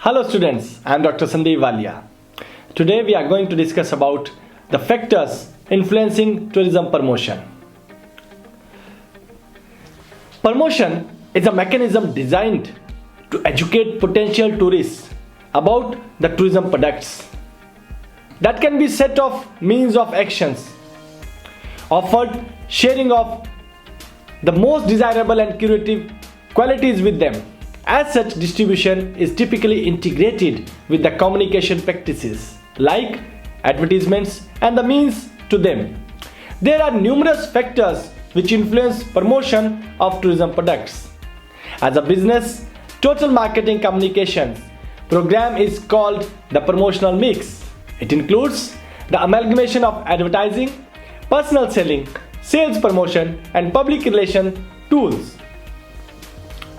Hello students, I am Dr. Sandeep Walia. Today we are going to discuss about the factors influencing tourism promotion. Promotion is a mechanism designed to educate potential tourists about the tourism products. That can be set of means of actions offered, sharing of the most desirable and curative qualities with them. As such, distribution is typically integrated with the communication practices like advertisements and the means to them. There are numerous factors which influence promotion of tourism products. As a business, total marketing communications program is called the promotional mix. It includes the amalgamation of advertising, personal selling, sales promotion, and public relation tools.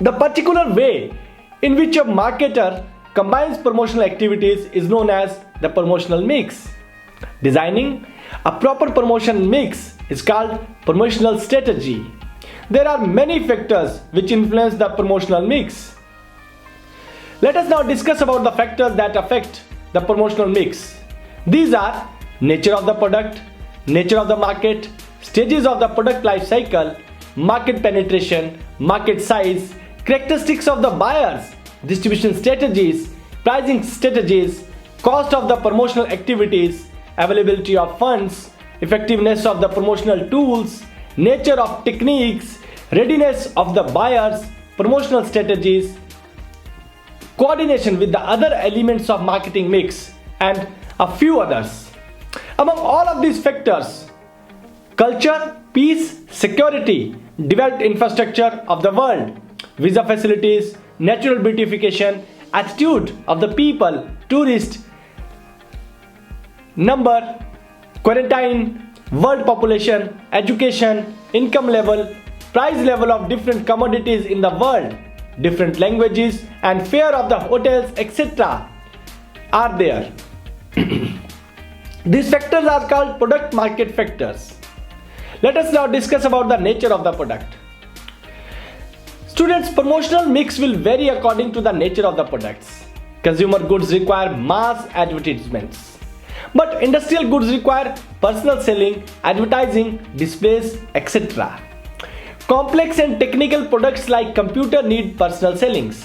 The particular way in which a marketer combines promotional activities is known as the promotional mix. Designing a proper promotion mix is called promotional strategy. There are many factors which influence the promotional mix. Let us now discuss about the factors that affect the promotional mix. These are nature of the product, nature of the market, stages of the product life cycle, market penetration, market size, characteristics of the buyers, distribution strategies, pricing strategies, cost of the promotional activities, availability of funds, effectiveness of the promotional tools, nature of techniques, readiness of the buyers, promotional strategies, coordination with the other elements of marketing mix, and a few others. Among all of these factors, culture, peace, security, developed infrastructure of the world, visa facilities, natural beautification, attitude of the people, tourist, number, quarantine, world population, education, income level, price level of different commodities in the world, different languages, and fare of the hotels, etc. are there. These factors are called product market factors. Let us now discuss about the nature of the product. Students, promotional mix will vary according to the nature of the products. Consumer goods require mass advertisements, but industrial goods require personal selling, advertising, displays, etc. Complex and technical products like computer need personal sellings,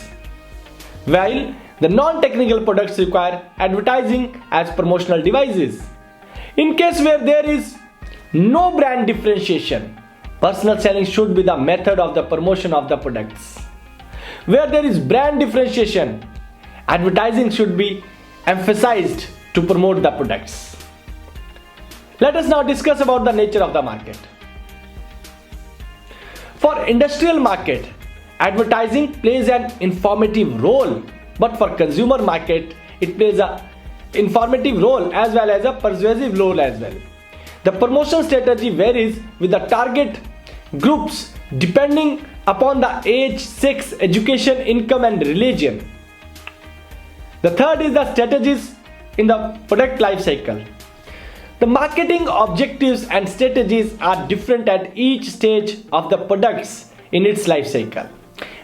while the non-technical products require advertising as promotional devices. In case where there is no brand differentiation, personal selling should be the method of the promotion of the products. Where there is brand differentiation, advertising should be emphasized to promote the products. Let us now discuss about the nature of the market. For industrial market, advertising plays an informative role, but for consumer market, it plays an informative role as well as a persuasive role as well. The promotion strategy varies with the target groups depending upon the age, sex, education, income, and religion. The third is the strategies in the product life cycle. The marketing objectives and strategies are different at each stage of the products in its life cycle.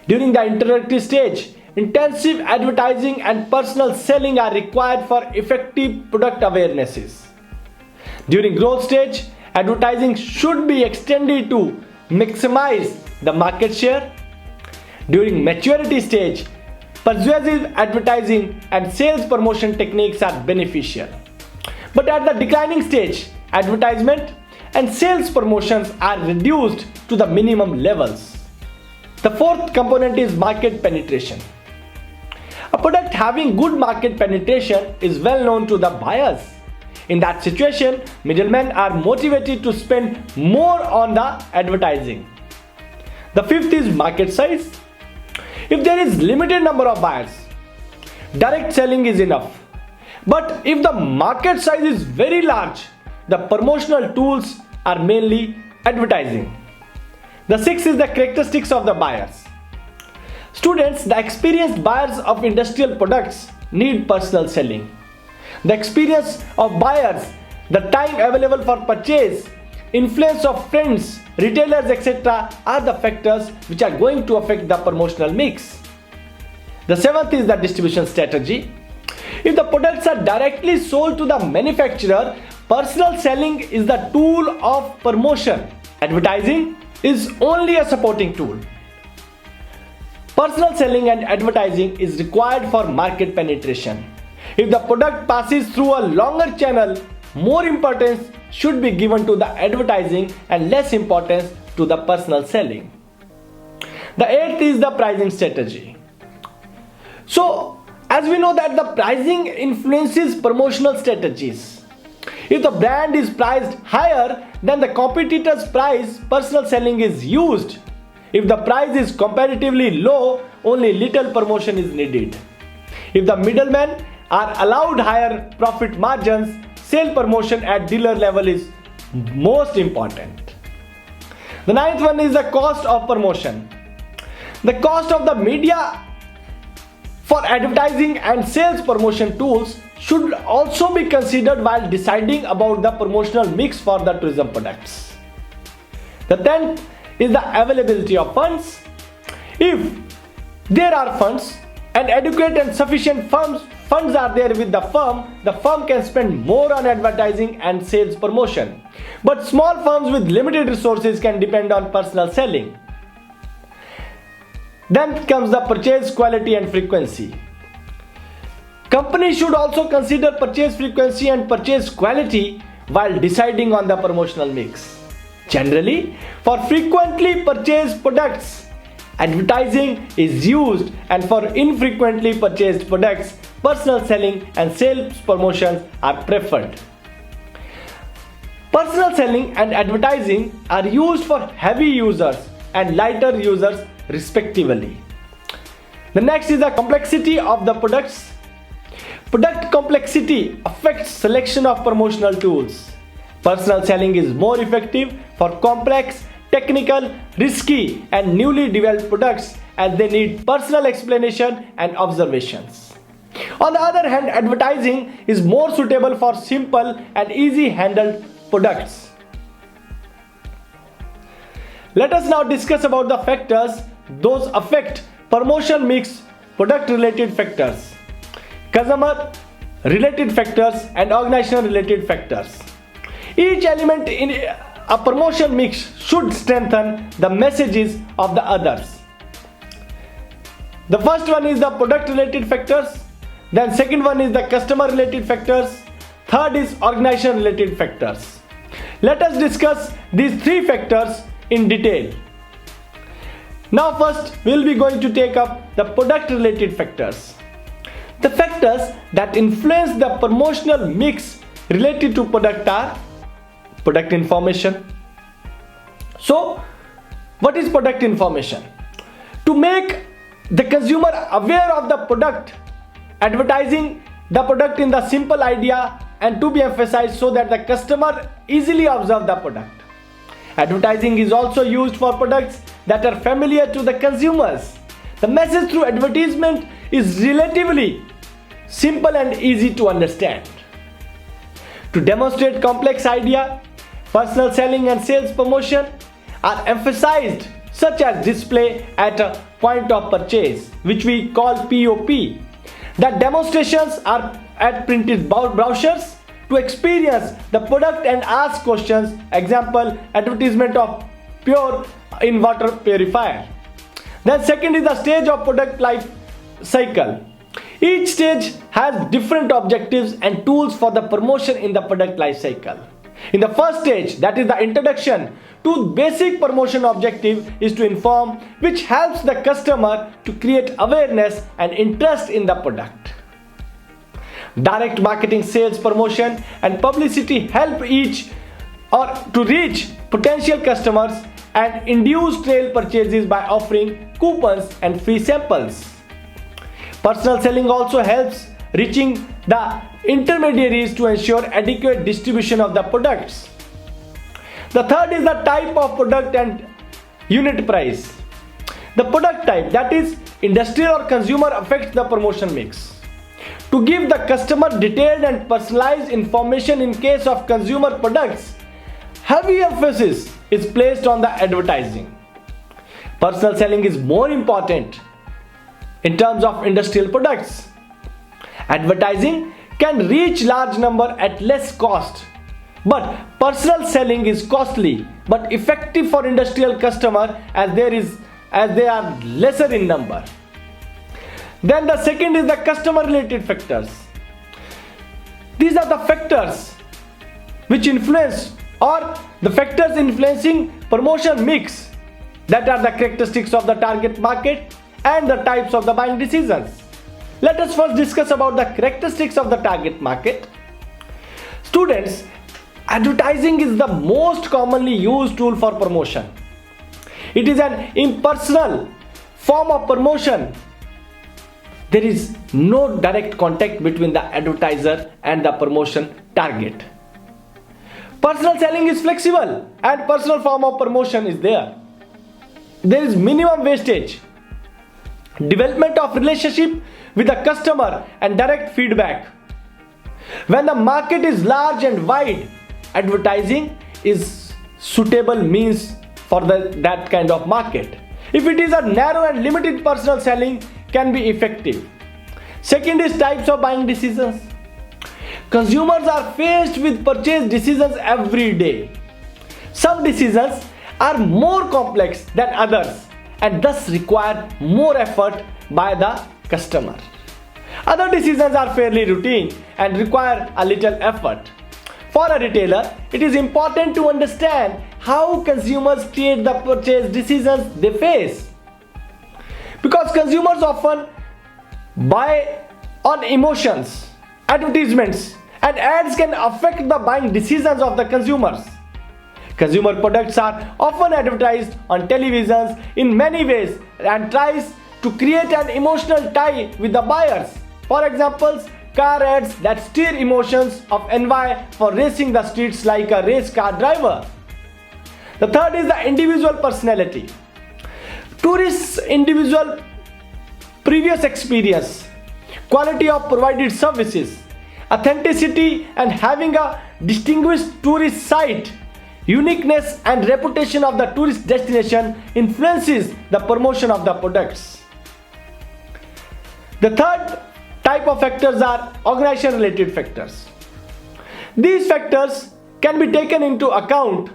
During the introductory stage, intensive advertising and personal selling are required for effective product awarenesses. During growth stage, advertising should be extended to maximize the market share. During maturity stage, persuasive advertising and sales promotion techniques are beneficial. But at the declining stage, advertisement and sales promotions are reduced to the minimum levels. The fourth component is market penetration. A product having good market penetration is well known to the buyers. In that situation, middlemen are motivated to spend more on the advertising. The fifth is market size. If there is limited number of buyers, direct selling is enough. But if the market size is very large, the promotional tools are mainly advertising. The sixth is the characteristics of the buyers. Students, the experienced buyers of industrial products need personal selling. The experience of buyers, the time available for purchase, influence of friends, retailers, etc. are the factors which are going to affect the promotional mix. The seventh is the distribution strategy. If the products are directly sold to the manufacturer, personal selling is the tool of promotion. Advertising is only a supporting tool. Personal selling and advertising is required for market penetration. If the product passes through a longer channel, more importance should be given to the advertising and less importance to the personal selling. The eighth is the pricing strategy. So, as we know that the pricing influences promotional strategies. If the brand is priced higher than the competitor's price, personal selling is used. If the price is comparatively low, only little promotion is needed. If the middlemen are allowed higher profit margins, sale promotion at dealer level is most important. The ninth one is the cost of promotion. The cost of the media for advertising and sales promotion tools should also be considered while deciding about the promotional mix for the tourism products. The 10th is the availability of funds. If there are funds and adequate and sufficient funds are there with the firm can spend more on advertising and sales promotion. But small firms with limited resources can depend on personal selling. Then comes the purchase quality and frequency. Companies should also consider purchase frequency and purchase quality while deciding on the promotional mix. Generally, for frequently purchased products, advertising is used, and for infrequently purchased products, personal selling and sales promotions are preferred. Personal selling and advertising are used for heavy users and lighter users respectively. The next is the complexity of the products. Product complexity affects selection of promotional tools. Personal selling is more effective for complex, technical, risky and newly developed products as they need personal explanation and observations. On the other hand, advertising is more suitable for simple and easy handled products. Let us now discuss about the factors those affect promotion mix, product related factors, customer related factors and organizational related factors. Each element in a promotion mix should strengthen the messages of the others. The first one is the product related factors, then second one is the customer related factors, third is organization related factors. Let us discuss these three factors in detail. Now first we will be going to take up the product related factors. The factors that influence the promotional mix related to product are product information. So, what is product information? To make the consumer aware of the product, advertising the product in the simple idea and to be emphasized so that the customer easily observe the product. Advertising is also used for products that are familiar to the consumers. The message through advertisement is relatively simple and easy to understand. To demonstrate complex idea, personal selling and sales promotion are emphasized, such as display at a point of purchase, which we call POP. The demonstrations are at printed brochures to experience the product and ask questions. Example, advertisement of pure in water purifier. Then second is the stage of product life cycle. Each stage has different objectives and tools for the promotion in the product life cycle. In the first stage, that is the introduction to basic promotion objective is to inform, which helps the customer to create awareness and interest in the product. Direct marketing, sales promotion and publicity help each or to reach potential customers and induce trail purchases by offering coupons and free samples. Personal selling also helps reaching the intermediaries to ensure adequate distribution of the products. The third is the type of product and unit price. The product type, that is industrial or consumer, affects the promotion mix. To give the customer detailed and personalized information in case of consumer products, heavy emphasis is placed on the advertising. Personal selling is more important in terms of industrial products. Advertising can reach large number at less cost, but personal selling is costly but effective for industrial customer as they are lesser in number. Then the second is the customer related factors. These are the factors which influence or the factors influencing promotion mix, that are the characteristics of the target market and the types of the buying decisions. Let us first discuss about the characteristics of the target market. Students, advertising is the most commonly used tool for promotion. It is an impersonal form of promotion. There is no direct contact between the advertiser and the promotion target. Personal selling is flexible and personal form of promotion is there. There is minimum wastage, development of relationship with the customer and direct feedback. When the market is large and wide, advertising is suitable means for that kind of market. If it is a narrow and limited, personal selling can be effective. Second is types of buying decisions. Consumers are faced with purchase decisions every day. Some decisions are more complex than others and thus require more effort by the customer. Other decisions are fairly routine and require a little effort. For a retailer, it is important to understand how consumers create the purchase decisions they face. Because consumers often buy on emotions, advertisements, and ads can affect the buying decisions of the consumers. Consumer products are often advertised on televisions in many ways and tries to create an emotional tie with the buyers. For example, car ads that stir emotions of envy for racing the streets like a race car driver. The third is the individual personality. Tourists' individual previous experience, quality of provided services, authenticity and having a distinguished tourist site, uniqueness and reputation of the tourist destination influences the promotion of the products. The third type of factors are organization related factors. These factors can be taken into account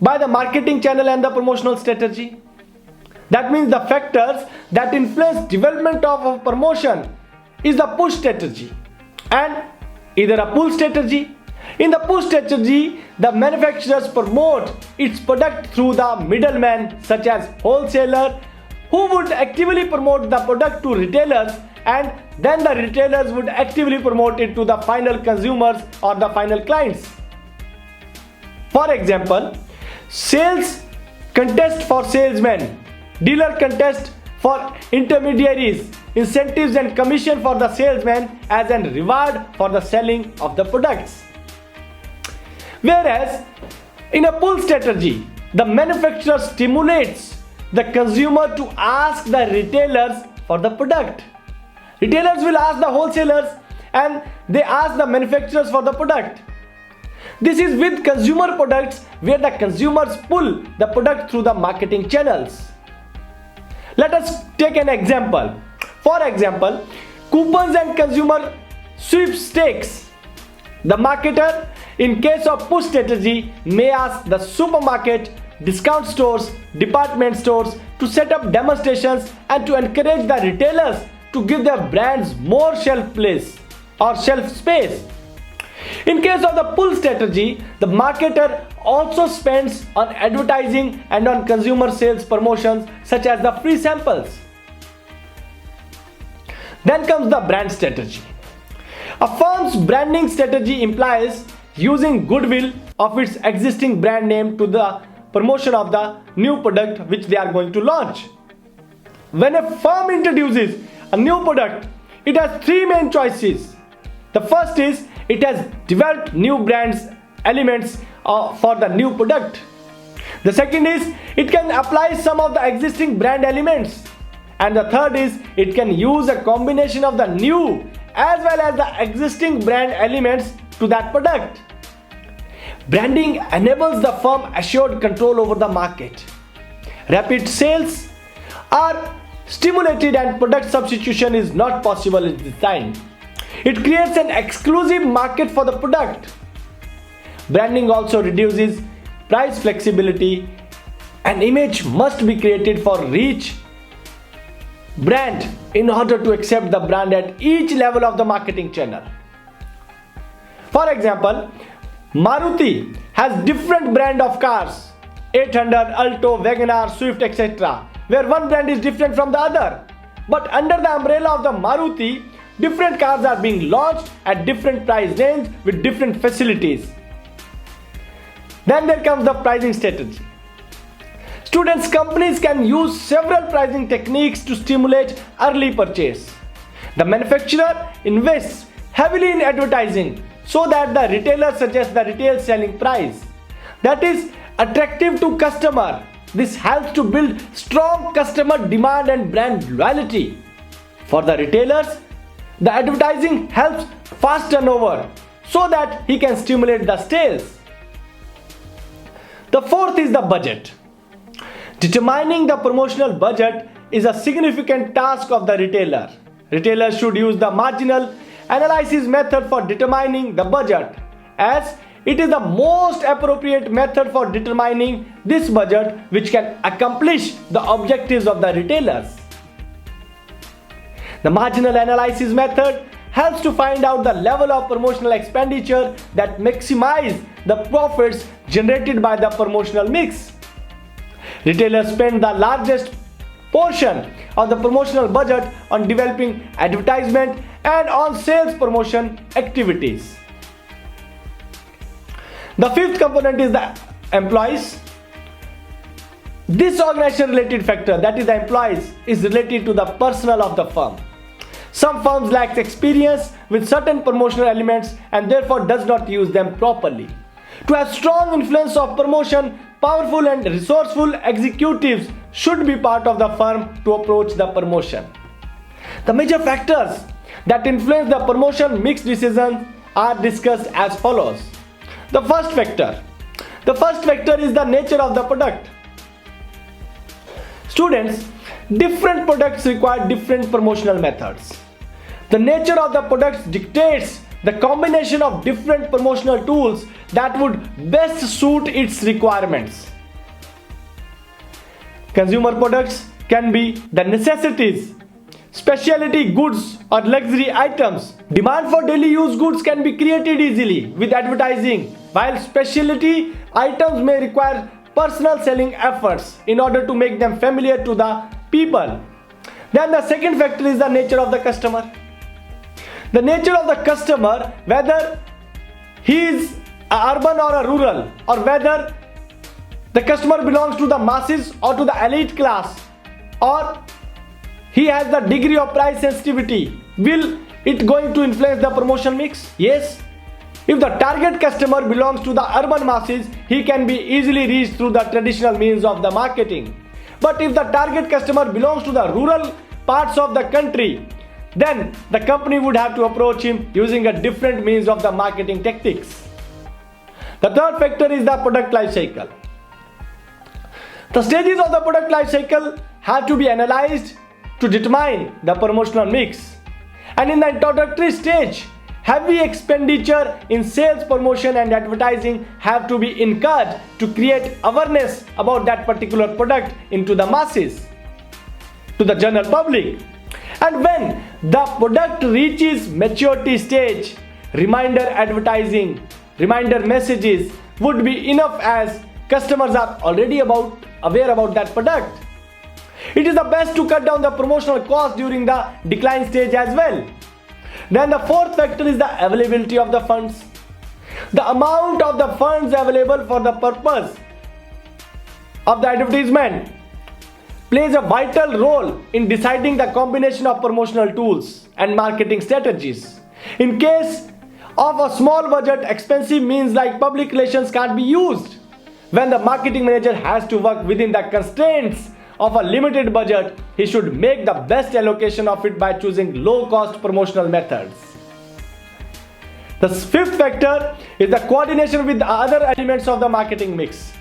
by the marketing channel and the promotional strategy. That means the factors that influence development of a promotion is the push strategy and either a pull strategy. In the push strategy, the manufacturers promote its product through the middleman such as wholesaler, who would actively promote the product to retailers, and then the retailers would actively promote it to the final consumers or the final clients. For example, sales contest for salesmen, dealer contest for intermediaries, incentives and commission for the salesman as a reward for the selling of the products. Whereas in a pull strategy, the manufacturer stimulates the consumer to ask the retailers for the product. Retailers will ask the wholesalers and they ask the manufacturers for the product. This is with consumer products where the consumers pull the product through the marketing channels. Let us take an example. For example, coupons and consumer sweepstakes. The marketer, in case of push strategy, may ask the supermarket, discount stores, department stores to set up demonstrations and to encourage the retailers to give their brands more shelf place or shelf space. In case of the pull strategy, the marketer also spends on advertising and on consumer sales promotions such as the free samples. Then comes the brand strategy. A firm's branding strategy implies using goodwill of its existing brand name to the promotion of the new product which they are going to launch. When a firm introduces a new product, it has three main choices. The first is it has developed new brands elements for the new product. The second is it can apply some of the existing brand elements. And the third is it can use a combination of the new as well as the existing brand elements to that product. Branding enables the firm assured control over the market. Rapid sales are stimulated and product substitution is not possible in design. It creates an exclusive market for the product. Branding also reduces price flexibility. An image must be created for each brand in order to accept the brand at each level of the marketing channel. For example, Maruti has different brand of cars, 800, Alto, WagonR, Swift, etc., where one brand is different from the other. But under the umbrella of the Maruti, different cars are being launched at different price range with different facilities. Then there comes the pricing strategy. Students, companies can use several pricing techniques to stimulate early purchase. The manufacturer invests heavily in advertising so that the retailer suggests the retail selling price that is attractive to customer. This helps to build strong customer demand and brand loyalty. For the retailers, the advertising helps fast turnover so that he can stimulate the sales. The fourth is the budget. Determining the promotional budget is a significant task of the retailer. Retailers should use the marginal analysis method for determining the budget, as it is the most appropriate method for determining this budget which can accomplish the objectives of the retailers. The marginal analysis method helps to find out the level of promotional expenditure that maximize the profits generated by the promotional mix. Retailers spend the largest portion of the promotional budget on developing advertisement and on sales promotion activities. The fifth component is the employees. This organization related factor, that is the employees, is related to the personnel of the firm. Some firms lack experience with certain promotional elements and therefore does not use them properly. To have strong influence of promotion, powerful and resourceful executives should be part of the firm to approach the promotion. The major factors that influence the promotion mix decisions are discussed as follows. The first factor is the nature of the product. Students, different products require different promotional methods. The nature of the products dictates the combination of different promotional tools that would best suit its requirements. Consumer products can be the necessities, specialty goods or luxury items. Demand for daily use goods can be created easily with advertising, while specialty items may require personal selling efforts in order to make them familiar to the people. Then the second factor is the nature of the customer. The nature of the customer, whether he is urban or a rural, or whether the customer belongs to the masses or to the elite class, or he has the degree of price sensitivity, will it going to influence the promotion mix? Yes. If the target customer belongs to the urban masses, he can be easily reached through the traditional means of the marketing. But if the target customer belongs to the rural parts of the country, then the company would have to approach him using a different means of the marketing tactics. The third factor is the product life cycle. The stages of the product life cycle have to be analyzed to determine the promotional mix. And in the introductory stage, heavy expenditure in sales, promotion and advertising have to be incurred to create awareness about that particular product into the masses, to the general public. And when the product reaches maturity stage, reminder advertising, reminder messages would be enough, as customers are already aware about that product. It is the best to cut down the promotional cost during the decline stage as well. Then the fourth factor is the availability of the funds. The amount of the funds available for the purpose of the advertisement plays a vital role in deciding the combination of promotional tools and marketing strategies. In case of a small budget, expensive means like public relations can't be used. When the marketing manager has to work within the constraints of a limited budget, he should make the best allocation of it by choosing low-cost promotional methods. The fifth factor is the coordination with the other elements of the marketing mix.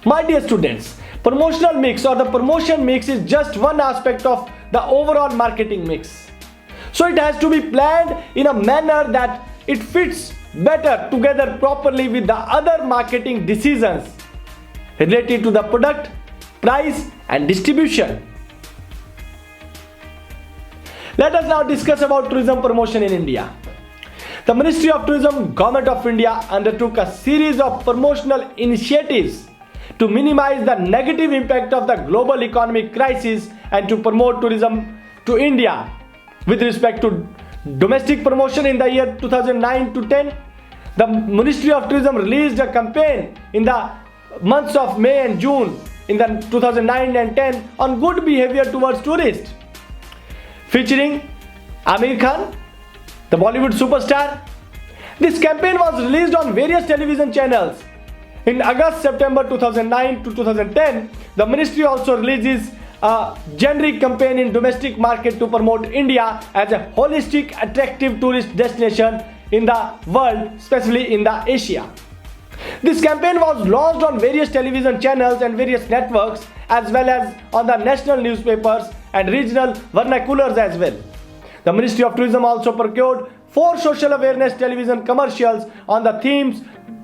My dear students, promotional mix or the promotion mix is just one aspect of the overall marketing mix. So it has to be planned in a manner that it fits better together properly with the other marketing decisions related to the product, price and distribution. Let us now discuss about tourism promotion in India. The Ministry of Tourism, Government of India undertook a series of promotional initiatives to minimize the negative impact of the global economic crisis and to promote tourism to India. With respect to domestic promotion in the year 2009 to 10, the Ministry of Tourism released a campaign in the months of May and June in the 2009 and 10 on good behavior towards tourists, featuring Aamir Khan, the Bollywood superstar. This campaign was released on various television channels. In August-September 2009 to 2010, the ministry also releases a generic campaign in domestic market to promote India as a holistic, attractive tourist destination in the world, especially in the Asia. This campaign was launched on various television channels and various networks, as well as on the national newspapers and regional vernaculars as well. The Ministry of Tourism also procured 4 social awareness television commercials on the themes,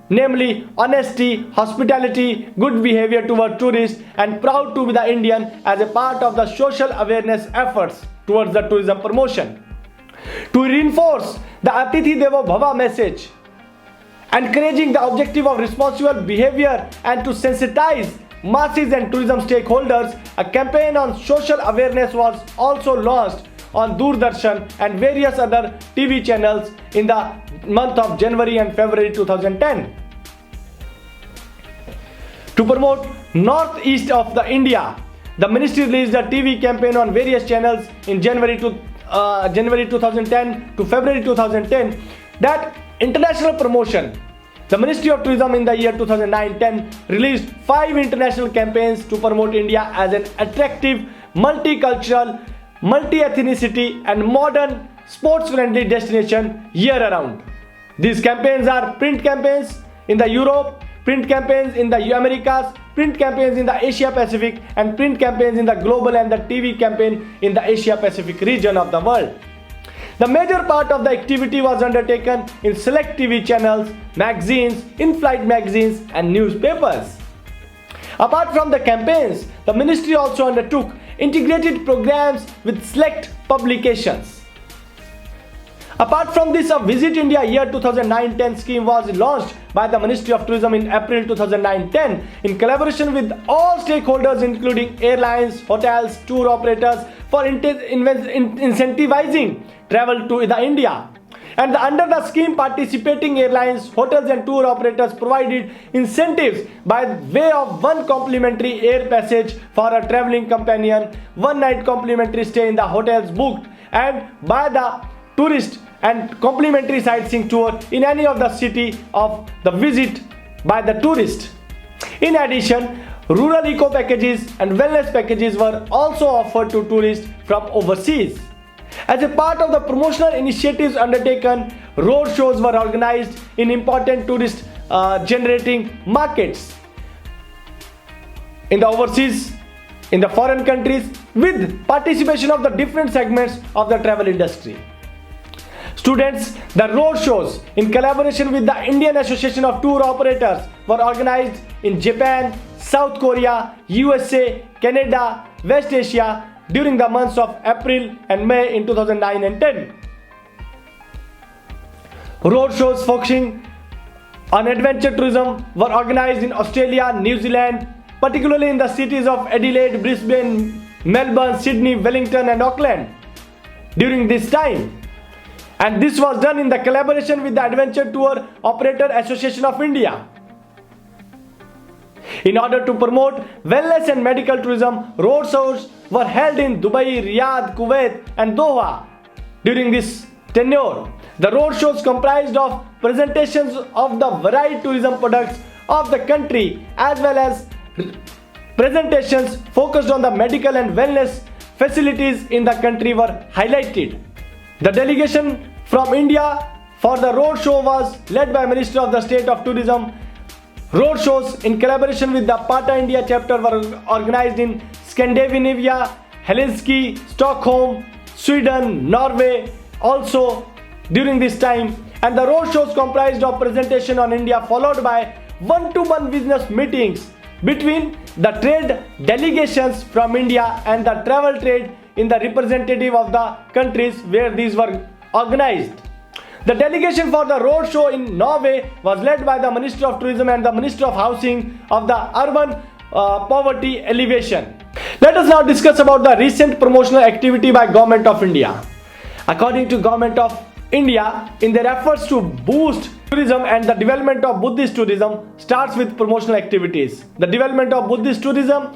namely honesty, hospitality, good behavior toward tourists and proud to be the Indian, as a part of the social awareness efforts towards the tourism promotion. To reinforce the Atithi Devo Bhava message, encouraging the objective of responsible behavior and to sensitize masses and tourism stakeholders, a campaign on social awareness was also launched on Doordarshan and various other TV channels in the month of January and February 2010. To promote northeast of the India, the ministry released a TV campaign on various channels in January 2010 to February 2010. That international promotion, the Ministry of Tourism in the year 2009-10 released 5 international campaigns to promote India as an attractive, multicultural, multi-ethnicity and modern sports-friendly destination year-round. These campaigns are print campaigns in the Europe, print campaigns in the Americas, print campaigns in the Asia Pacific and print campaigns in the global and the TV campaign in the Asia Pacific region of the world. The major part of the activity was undertaken in select TV channels, magazines, in-flight magazines and newspapers. Apart from the campaigns, the ministry also undertook integrated programs with select publications. Apart from this, a Visit India Year 2009-10 scheme was launched by the Ministry of Tourism in April 2009-10 in collaboration with all stakeholders including airlines, hotels, tour operators for incentivizing travel to India. And under the scheme, participating airlines, hotels and tour operators provided incentives by way of 1 complimentary air passage for a travelling companion, 1 night complimentary stay in the hotels booked, and by the tourist and complimentary sightseeing tour in any of the city of the visit by the tourist. In addition, rural eco packages and wellness packages were also offered to tourists from overseas. As a part of the promotional initiatives undertaken, road shows were organized in important tourist generating markets in the overseas, in the foreign countries, with participation of the different segments of the travel industry. Students, the road shows in collaboration with the Indian Association of Tour Operators were organized in Japan, South Korea, USA, Canada, West Asia during the months of April and May in 2009 and 10. Road shows focusing on adventure tourism were organized in Australia, New Zealand, particularly in the cities of Adelaide, Brisbane, Melbourne, Sydney, Wellington and Auckland during this time. And this was done in the collaboration with the Adventure Tour Operator Association of India. In order to promote wellness and medical tourism, road shows were held in Dubai, Riyadh, Kuwait and Doha during this tenure. The road shows comprised of presentations of the varied tourism products of the country as well as presentations focused on the medical and wellness facilities in the country were highlighted. The delegation from India for the road show was led by Minister of the State of Tourism Road shows in collaboration with the PATA India chapter were organized in Scandinavia, Helsinki, Stockholm, Sweden, Norway also during this time, and the road shows comprised of presentation on India followed by one-to-one business meetings between the trade delegations from India and the travel trade in the representative of the countries where these were organized. The delegation for the road show in Norway was led by the Minister of Tourism and the Minister of Housing of the Urban Poverty Alleviation. Let us now discuss about the recent promotional activity by Government of India. According to Government of India, in their efforts to boost tourism and the development of Buddhist tourism starts with promotional activities. The development of Buddhist tourism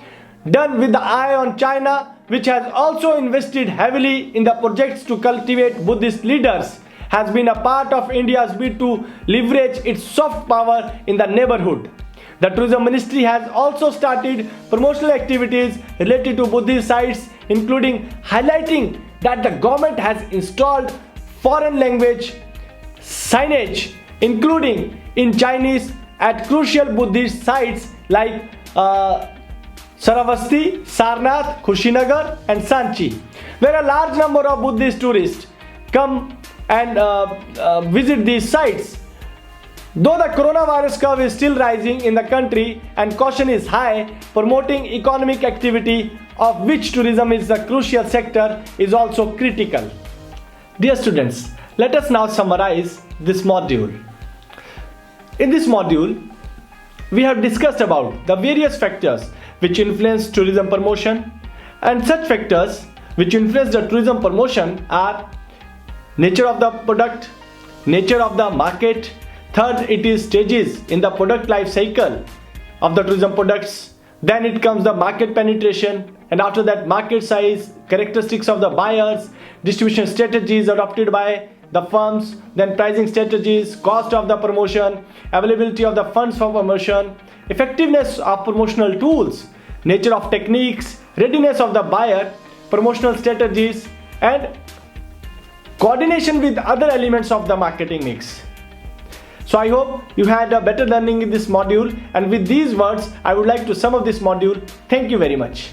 done with the eye on China, which has also invested heavily in the projects to cultivate Buddhist leaders, has been a part of India's bid to leverage its soft power in the neighborhood. The Tourism Ministry has also started promotional activities related to Buddhist sites, including highlighting that the government has installed foreign language signage, including in Chinese, at crucial Buddhist sites like Saravasti, Sarnath, Kushinagar and Sanchi, where a large number of Buddhist tourists come and visit these sites. Though the coronavirus curve is still rising in the country and caution is high, promoting economic activity, of which tourism is a crucial sector, is also critical. Dear students, let us now summarize this module. In this module, we have discussed about the various factors which influence tourism promotion, and such factors which influence the tourism promotion are nature of the product, nature of the market. Third, it is stages in the product life cycle of the tourism products. Then it comes the market penetration, and after that market size, characteristics of the buyers, distribution strategies adopted by the firms, then pricing strategies, cost of the promotion, availability of the funds for promotion, effectiveness of promotional tools, nature of techniques, readiness of the buyer, promotional strategies, and coordination with other elements of the marketing mix. So I hope you had a better learning in this module, and with these words I would like to sum up this module. Thank you very much.